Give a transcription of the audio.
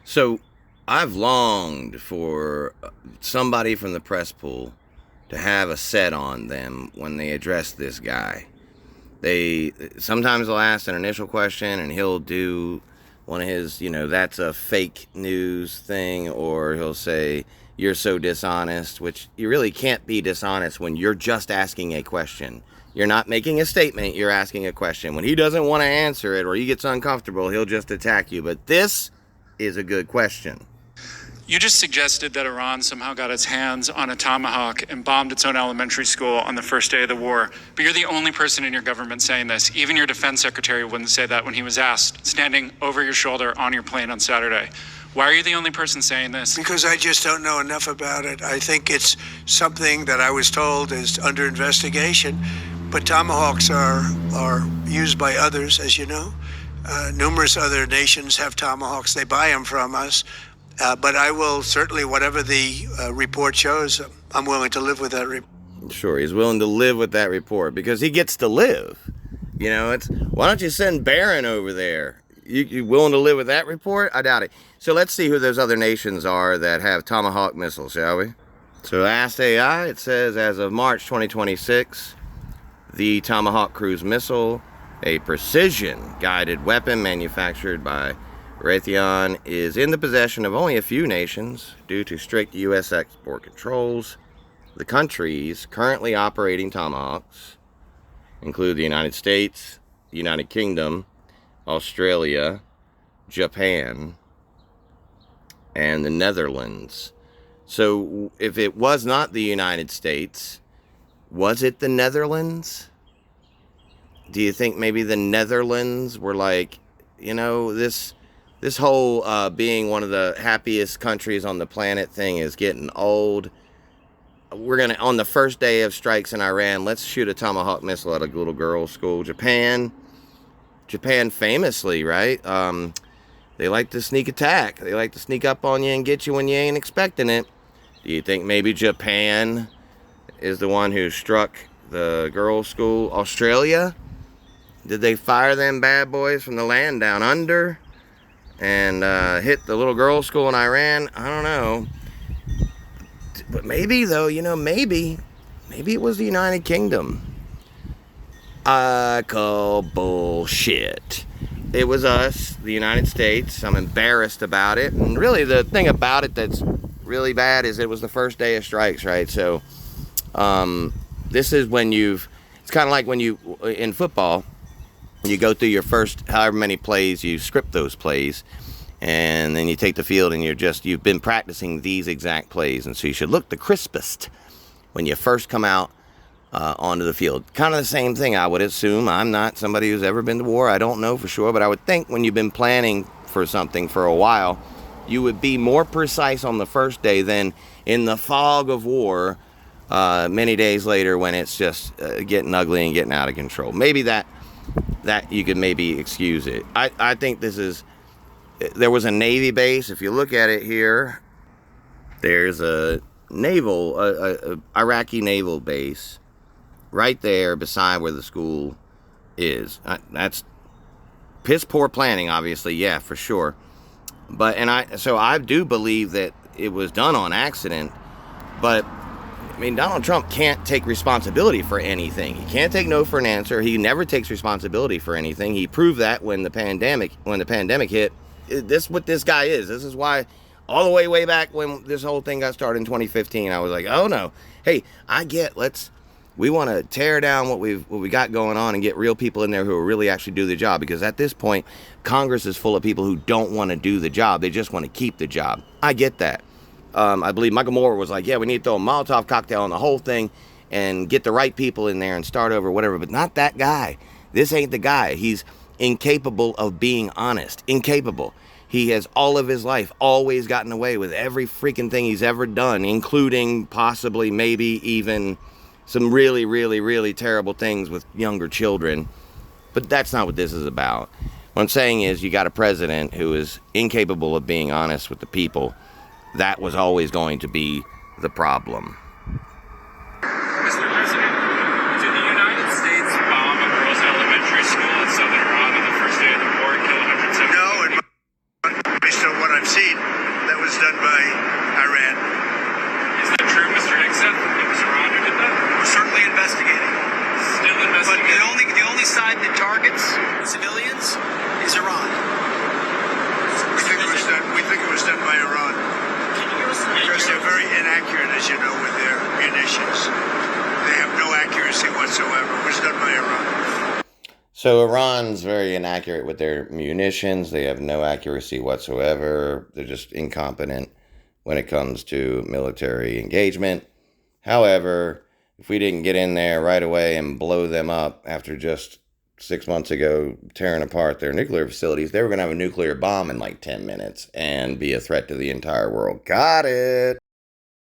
So I've longed for somebody from the press pool to have a set on them when they address this guy. Sometimes they'll ask an initial question and he'll do one of his, that's a fake news thing, or he'll say, you're so dishonest, which you really can't be dishonest when you're just asking a question. You're not making a statement, you're asking a question. When he doesn't want to answer it or he gets uncomfortable, he'll just attack you. But this is a good question. You just suggested that Iran somehow got its hands on a Tomahawk and bombed its own elementary school on the first day of the war. But you're the only person in your government saying this. Even your defense secretary wouldn't say that when he was asked, standing over your shoulder on your plane on Saturday. Why are you the only person saying this? Because I just don't know enough about it. I think it's something that I was told is under investigation. But Tomahawks are used by others, as you know. Numerous other nations have Tomahawks. They buy them from us. But I will certainly, whatever the report shows, I'm willing to live with that report. Sure, he's willing to live with that report because he gets to live. Why don't you send Barron over there? You willing to live with that report? I doubt it. So let's see who those other nations are that have Tomahawk missiles, shall we? So Ask AI, it says as of March 2026, the Tomahawk cruise missile, a precision-guided weapon manufactured by Raytheon, is in the possession of only a few nations due to strict U.S. export controls. The countries currently operating Tomahawks include the United States, the United Kingdom, Australia, Japan, and the Netherlands. So if it was not the United States, was it the Netherlands? Do you think maybe the Netherlands were like, this whole being one of the happiest countries on the planet thing is getting old. We're going to, on the first day of strikes in Iran, let's shoot a Tomahawk missile at a little girl's school. Japan famously, right? They like to sneak attack. They like to sneak up on you and get you when you ain't expecting it. Do you think maybe Japan is the one who struck the girls' school? Australia? Did they fire them bad boys from the land down under and hit the little girls' school in Iran? I don't know. But maybe, though, maybe it was the United Kingdom. I call bullshit. It was us, the United States. I'm embarrassed about it. And really, the thing about it that's really bad is it was the first day of strikes, right? So, this is when it's kind of like when in football, you go through your first however many plays, you script those plays, and then you take the field and you've been practicing these exact plays. And so you should look the crispest when you first come out onto the field. Kind of the same thing, I would assume. I'm not somebody who's ever been to war. I don't know for sure, but I would think when you've been planning for something for a while, you would be more precise on the first day than in the fog of war many days later when it's just getting ugly and getting out of control. Maybe that you could maybe excuse it. I think there was a Navy base. If you look at it here, there's a Iraqi naval base right there beside where the school is. That's piss poor planning, obviously, yeah, for sure. But so I do believe that it was done on accident. But Donald Trump can't take responsibility for anything. He can't take no for an answer. He never takes responsibility for anything. He proved that when the pandemic hit. This is what this guy is. This is why all the way back when this whole thing got started in 2015, I was like, oh no. Hey, we want to tear down what we got going on and get real people in there who will really actually do the job. Because at this point, Congress is full of people who don't want to do the job. They just want to keep the job. I get that. I believe Michael Moore was like, yeah, we need to throw a Molotov cocktail on the whole thing and get the right people in there and start over, whatever. But not that guy. This ain't the guy. He's incapable of being honest. Incapable. He has all of his life always gotten away with every freaking thing he's ever done, including possibly maybe even some really, really, really terrible things with younger children. But that's not what this is about. What I'm saying is you got a president who is incapable of being honest with the people. That was always going to be the problem. Mr. President, did the United States bomb a girls' elementary school in southern Iran on the first day of the war and kill 170? No, based on what I've seen, civilians is Iran. We think it was done by Iran. Because they're very inaccurate, as you know, with their munitions. They have no accuracy whatsoever. It was done by Iran. So Iran's very inaccurate with their munitions. They have no accuracy whatsoever. They're just incompetent when it comes to military engagement. However, if we didn't get in there right away and blow them up after just 6 months ago tearing apart their nuclear facilities, they were going to have a nuclear bomb in like 10 minutes and be a threat to the entire world. Got it.